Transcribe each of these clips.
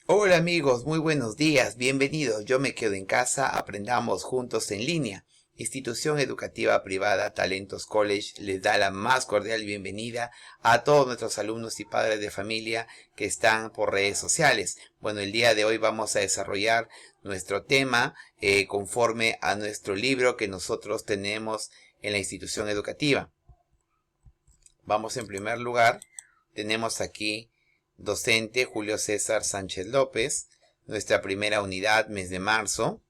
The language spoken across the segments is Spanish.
Hola amigos, muy buenos días, bienvenidos. Yo me quedo en casa, aprendamos juntos en línea. Institución Educativa Privada Talentos College les da la más cordial bienvenida a todos nuestros alumnos y padres de familia que están por redes sociales. Bueno, el día de hoy vamos a desarrollar nuestro tema conforme a nuestro libro que nosotros tenemos en la institución educativa. Vamos en primer lugar, tenemos aquí docente Julio César Sánchez López, nuestra primera unidad, mes de marzo,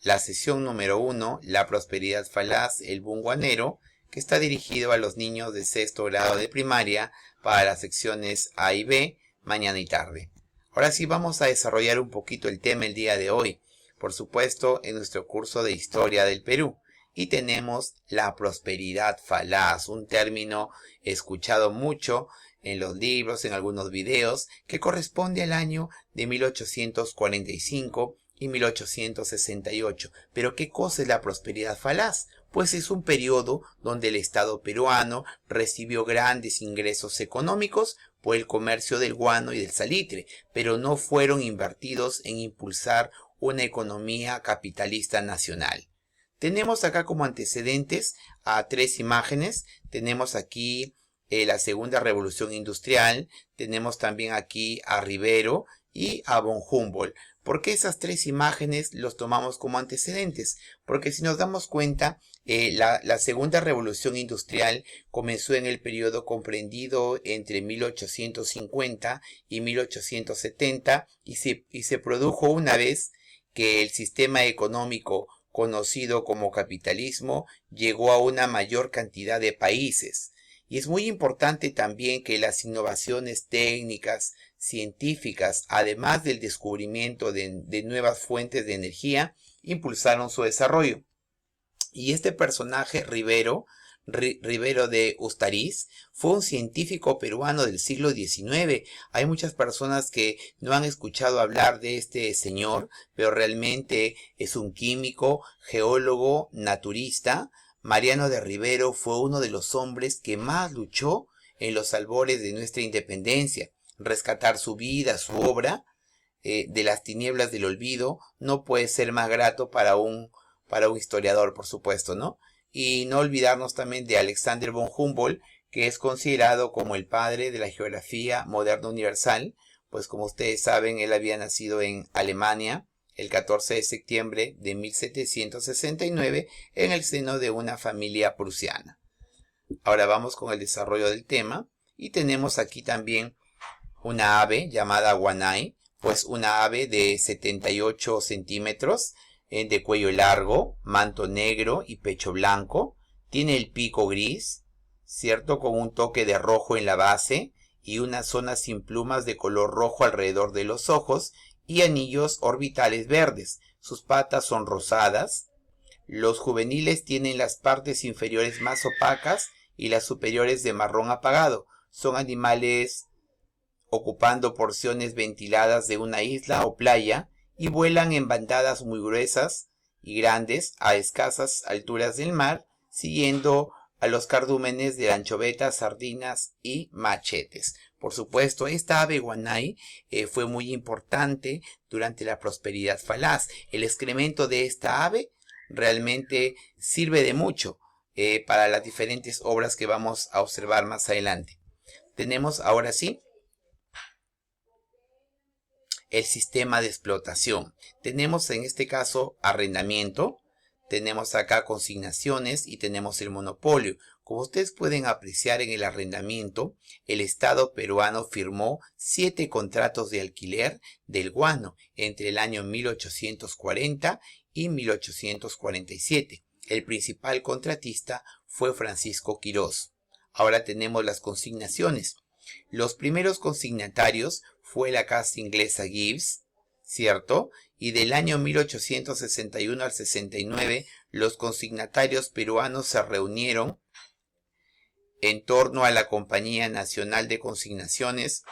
la sesión número 1, la prosperidad falaz, el bunguanero, que está dirigido a los niños de sexto grado de primaria para las secciones A y B, mañana y tarde. Ahora sí vamos a desarrollar un poquito el tema el día de hoy, por supuesto en nuestro curso de Historia del Perú. Y tenemos la prosperidad falaz, un término escuchado mucho en los libros, en algunos videos, que corresponde al año de 1845 y 1868. Pero ¿qué cosa es la prosperidad falaz? Pues es un periodo donde el Estado peruano recibió grandes ingresos económicos por el comercio del guano y del salitre, pero no fueron invertidos en impulsar una economía capitalista nacional. Tenemos acá como antecedentes a tres imágenes. Tenemos aquí la segunda revolución industrial. Tenemos también aquí a Rivero y a von Humboldt. ¿Por qué esas tres imágenes los tomamos como antecedentes? Porque si nos damos cuenta, la segunda revolución industrial comenzó en el periodo comprendido entre 1850 y 1870 y se produjo una vez que el sistema económico conocido como capitalismo llegó a una mayor cantidad de países. Y es muy importante también que las innovaciones técnicas, científicas, además del descubrimiento de nuevas fuentes de energía, impulsaron su desarrollo. Y este personaje, Rivero de Ustariz, fue un científico peruano del siglo XIX. Hay muchas personas que no han escuchado hablar de este señor, pero realmente es un químico, geólogo, naturista. Mariano de Rivero fue uno de los hombres que más luchó en los albores de nuestra independencia. Rescatar su vida, su obra, de las tinieblas del olvido, no puede ser más grato para un historiador, por supuesto, ¿no? Y no olvidarnos también de Alexander von Humboldt, que es considerado como el padre de la geografía moderna universal, pues como ustedes saben, él había nacido en Alemania el 14 de septiembre de 1769 en el seno de una familia prusiana. Ahora vamos con el desarrollo del tema y tenemos aquí también una ave llamada guanay, pues una ave de 78 centímetros, de cuello largo, manto negro y pecho blanco. Tiene el pico gris, ¿cierto? Con un toque de rojo en la base y una zona sin plumas de color rojo alrededor de los ojos y anillos orbitales verdes. Sus patas son rosadas. Los juveniles tienen las partes inferiores más opacas y las superiores de marrón apagado. Son animales ocupando porciones ventiladas de una isla o playa y vuelan en bandadas muy gruesas y grandes a escasas alturas del mar, siguiendo a los cardúmenes de anchovetas, sardinas y machetes. Por supuesto, esta ave guanay fue muy importante durante la prosperidad falaz. El excremento de esta ave realmente sirve de mucho para las diferentes obras que vamos a observar más adelante. Tenemos ahora sí el sistema de explotación. Tenemos en este caso arrendamiento, tenemos acá consignaciones y tenemos el monopolio. Como ustedes pueden apreciar en el arrendamiento, el Estado peruano firmó 7 contratos de alquiler del guano entre el año 1840 y 1847. El principal contratista fue Francisco Quirós. Ahora tenemos las consignaciones. Los primeros consignatarios fue la casa inglesa Gibbs, ¿cierto? Y del año 1861 al 69, los consignatarios peruanos se reunieron en torno a la Compañía Nacional de Consignaciones,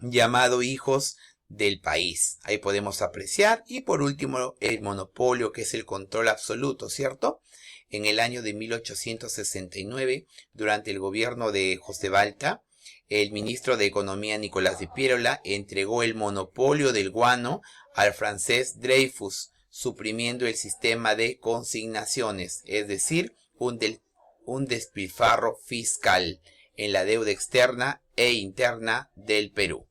llamado Hijos del País. Ahí podemos apreciar. Y por último, el monopolio, que es el control absoluto, ¿cierto? En el año de 1869, durante el gobierno de José Balta, el ministro de Economía Nicolás de Piérola entregó el monopolio del guano al francés Dreyfus, suprimiendo el sistema de consignaciones, es decir, un despilfarro fiscal en la deuda externa e interna del Perú.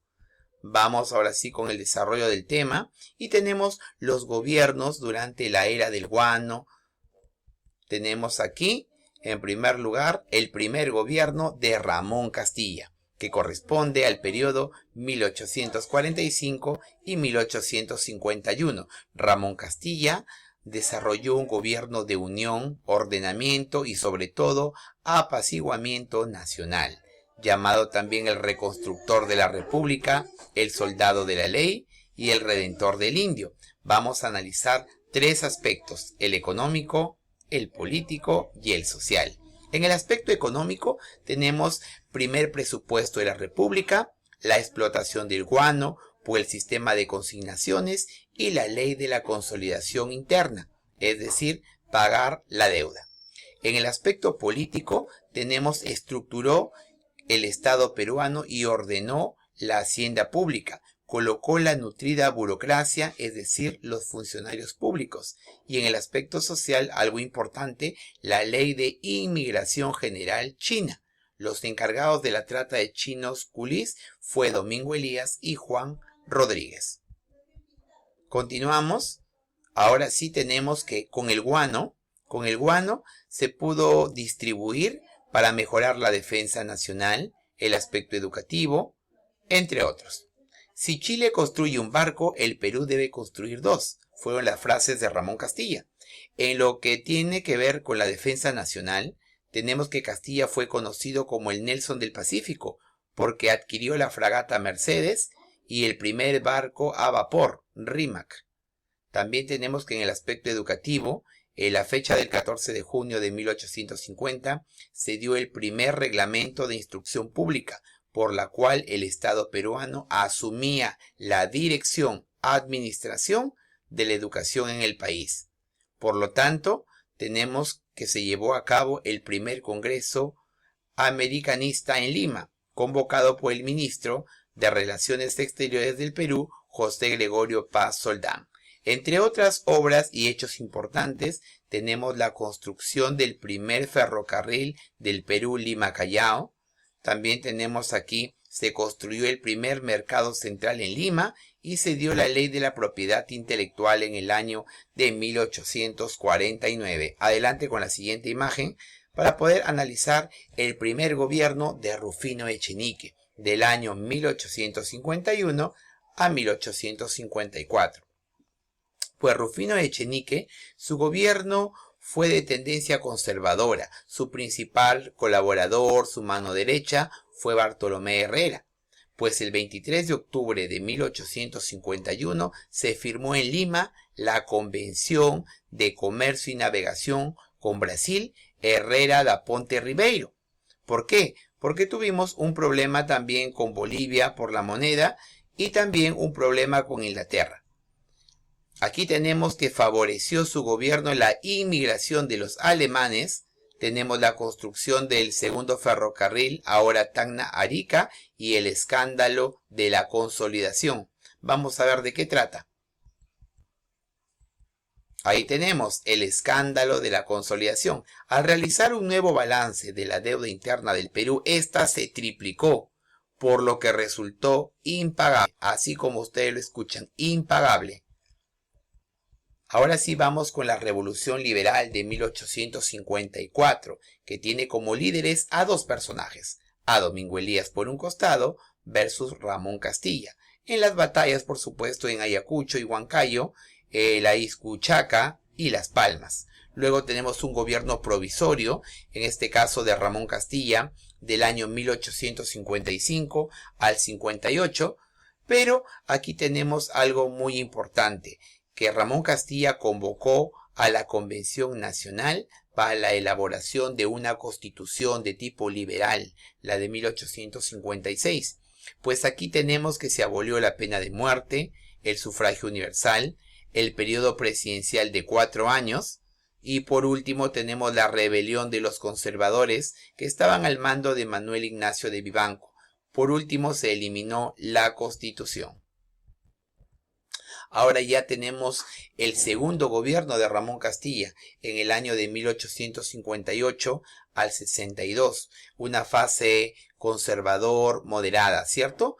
Vamos ahora sí con el desarrollo del tema y tenemos los gobiernos durante la era del guano. Tenemos aquí, en primer lugar, el primer gobierno de Ramón Castilla, que corresponde al periodo 1845 y 1851. Ramón Castilla desarrolló un gobierno de unión, ordenamiento y sobre todo apaciguamiento nacional, llamado también el reconstructor de la República, el soldado de la ley y el redentor del indio. Vamos a analizar tres aspectos: el económico, el político y el social. En el aspecto económico tenemos primer presupuesto de la República, la explotación del guano por el sistema de consignaciones y la ley de la consolidación interna, es decir, pagar la deuda. En el aspecto político estructuró el Estado peruano y ordenó la hacienda pública, colocó la nutrida burocracia, es decir, los funcionarios públicos. Y en el aspecto social, algo importante, la ley de inmigración general china. Los encargados de la trata de chinos culís fue Domingo Elías y Juan Rodríguez. Continuamos. Ahora sí tenemos que con el guano se pudo distribuir para mejorar la defensa nacional, el aspecto educativo, entre otros. Si Chile construye un barco, el Perú debe construir dos, fueron las frases de Ramón Castilla. En lo que tiene que ver con la defensa nacional, tenemos que Castilla fue conocido como el Nelson del Pacífico, porque adquirió la fragata Mercedes y el primer barco a vapor, Rímac. También tenemos que en el aspecto educativo, en la fecha del 14 de junio de 1850, se dio el primer reglamento de instrucción pública, por la cual el Estado peruano asumía la dirección, administración de la educación en el país. Por lo tanto, tenemos que se llevó a cabo el primer Congreso Americanista en Lima, convocado por el ministro de Relaciones Exteriores del Perú, José Gregorio Paz Soldán. Entre otras obras y hechos importantes, tenemos la construcción del primer ferrocarril del Perú Lima-Callao. También tenemos aquí, se construyó el primer mercado central en Lima y se dio la ley de la propiedad intelectual en el año de 1849. Adelante con la siguiente imagen para poder analizar el primer gobierno de Rufino Echenique, del año 1851 a 1854. Pues Rufino Echenique, su gobierno fue de tendencia conservadora. Su principal colaborador, su mano derecha, fue Bartolomé Herrera. Pues el 23 de octubre de 1851 se firmó en Lima la Convención de Comercio y Navegación con Brasil, Herrera da Ponte Ribeiro. ¿Por qué? Porque tuvimos un problema también con Bolivia por la moneda y también un problema con Inglaterra. Aquí tenemos que favoreció su gobierno la inmigración de los alemanes. Tenemos la construcción del segundo ferrocarril, ahora Tacna-Arica, y el escándalo de la consolidación. Vamos a ver de qué trata. Ahí tenemos el escándalo de la consolidación. Al realizar un nuevo balance de la deuda interna del Perú, esta se triplicó, por lo que resultó impagable, así como ustedes lo escuchan, impagable. Ahora sí vamos con la Revolución Liberal de 1854, que tiene como líderes a dos personajes, a Domingo Elías por un costado versus Ramón Castilla. En las batallas, por supuesto, en Ayacucho y Huancayo, la Iscuchaca y Las Palmas. Luego tenemos un gobierno provisorio, en este caso de Ramón Castilla, del año 1855 al 58, pero aquí tenemos algo muy importante, que Ramón Castilla convocó a la Convención Nacional para la elaboración de una constitución de tipo liberal, la de 1856. Pues aquí tenemos que se abolió la pena de muerte, el sufragio universal, el periodo presidencial de 4 años, y por último tenemos la rebelión de los conservadores que estaban al mando de Manuel Ignacio de Vivanco, Por último, se eliminó la Constitución. Ahora ya tenemos el segundo gobierno de Ramón Castilla en el año de 1858 al 62, una fase conservador moderada, ¿cierto?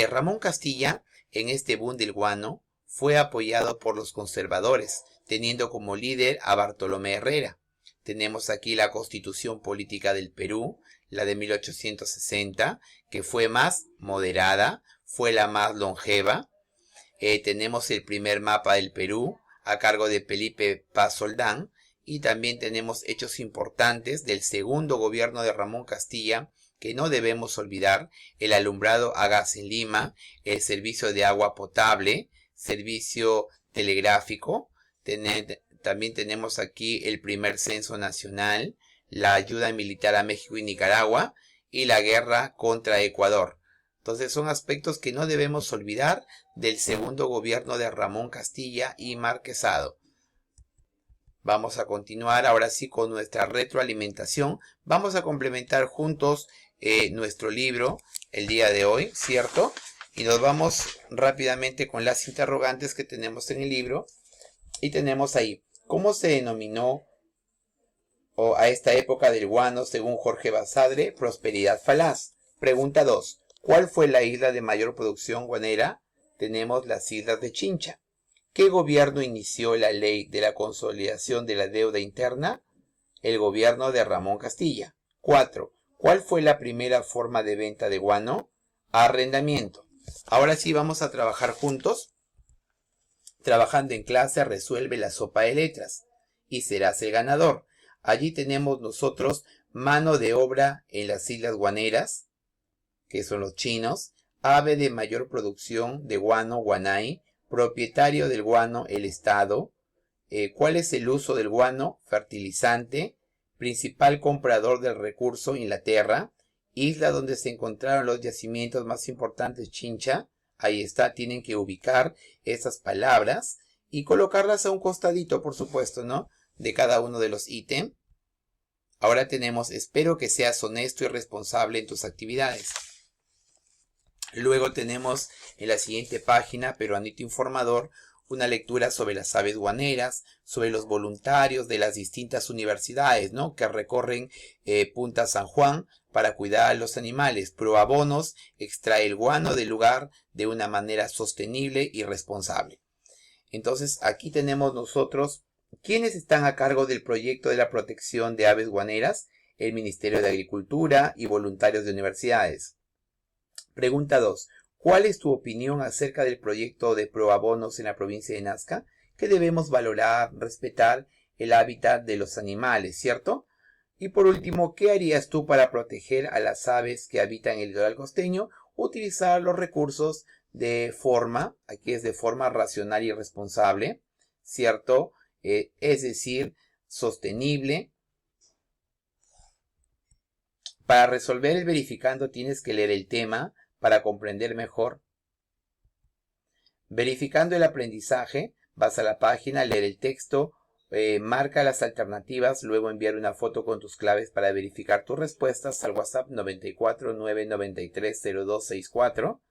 Ramón Castilla, en este boom del guano, fue apoyado por los conservadores, teniendo como líder a Bartolomé Herrera. Tenemos aquí la Constitución Política del Perú, la de 1860, que fue más moderada, fue la más longeva. Tenemos el primer mapa del Perú a cargo de Felipe Paz Soldán, y también tenemos hechos importantes del segundo gobierno de Ramón Castilla que no debemos olvidar: el alumbrado a gas en Lima, el servicio de agua potable, servicio telegráfico. También tenemos aquí el primer censo nacional, la ayuda militar a México y Nicaragua y la guerra contra Ecuador. Entonces son aspectos que no debemos olvidar del segundo gobierno de Ramón Castilla y Marquesado. Vamos a continuar ahora sí con nuestra retroalimentación. Vamos a complementar juntos nuestro libro el día de hoy, ¿cierto? Y nos vamos rápidamente con las interrogantes que tenemos en el libro. Y tenemos ahí: ¿cómo se denominó a esta época del guano según Jorge Basadre? Prosperidad falaz. Pregunta 2. ¿Cuál fue la isla de mayor producción guanera? Tenemos las islas de Chincha. ¿Qué gobierno inició la ley de la consolidación de la deuda interna? El gobierno de Ramón Castilla. 4. ¿Cuál fue la primera forma de venta de guano? Arrendamiento. Ahora sí vamos a trabajar juntos. Trabajando en clase resuelve la sopa de letras y serás el ganador. Allí tenemos nosotros mano de obra en las islas guaneras, que son los chinos, ave de mayor producción de guano, Guanay, propietario del guano, el Estado. ¿Cuál es el uso del guano? Fertilizante. Principal comprador del recurso, Inglaterra. Isla donde se encontraron los yacimientos más importantes, Chincha. Ahí está, tienen que ubicar esas palabras y colocarlas a un costadito, por supuesto, ¿no? De cada uno de los ítems. Ahora tenemos: espero que seas honesto y responsable en tus actividades. Luego tenemos en la siguiente página, Peruanito Informador, una lectura sobre las aves guaneras, sobre los voluntarios de las distintas universidades, ¿no?, que recorren Punta San Juan para cuidar a los animales. Proabonos extrae el guano del lugar de una manera sostenible y responsable. Entonces aquí tenemos nosotros quiénes están a cargo del proyecto de la protección de aves guaneras: el Ministerio de Agricultura y voluntarios de universidades. Pregunta 2. ¿Cuál es tu opinión acerca del proyecto de proabonos en la provincia de Nazca? Que debemos valorar, respetar el hábitat de los animales, ¿cierto? Y por último, ¿qué harías tú para proteger a las aves que habitan el litoral costeño? Utilizar los recursos de forma, aquí es de forma racional y responsable, ¿cierto? Es decir, sostenible. Para resolver el verificando tienes que leer el tema para comprender mejor. Verificando el aprendizaje, vas a la página, leer el texto, marca las alternativas, luego enviar una foto con tus claves para verificar tus respuestas al WhatsApp 949930264.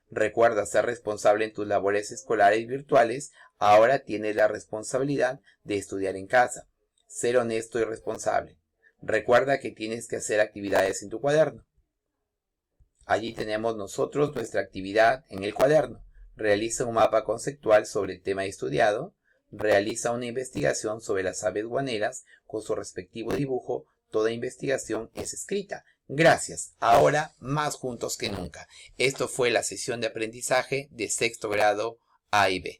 Recuerda ser responsable en tus labores escolares virtuales. Ahora tienes la responsabilidad de estudiar en casa. Ser honesto y responsable. Recuerda que tienes que hacer actividades en tu cuaderno. Allí tenemos nosotros nuestra actividad en el cuaderno. Realiza un mapa conceptual sobre el tema estudiado. Realiza una investigación sobre las aves guaneras con su respectivo dibujo. Toda investigación es escrita. Gracias. Ahora más juntos que nunca. Esto fue la sesión de aprendizaje de sexto grado A y B.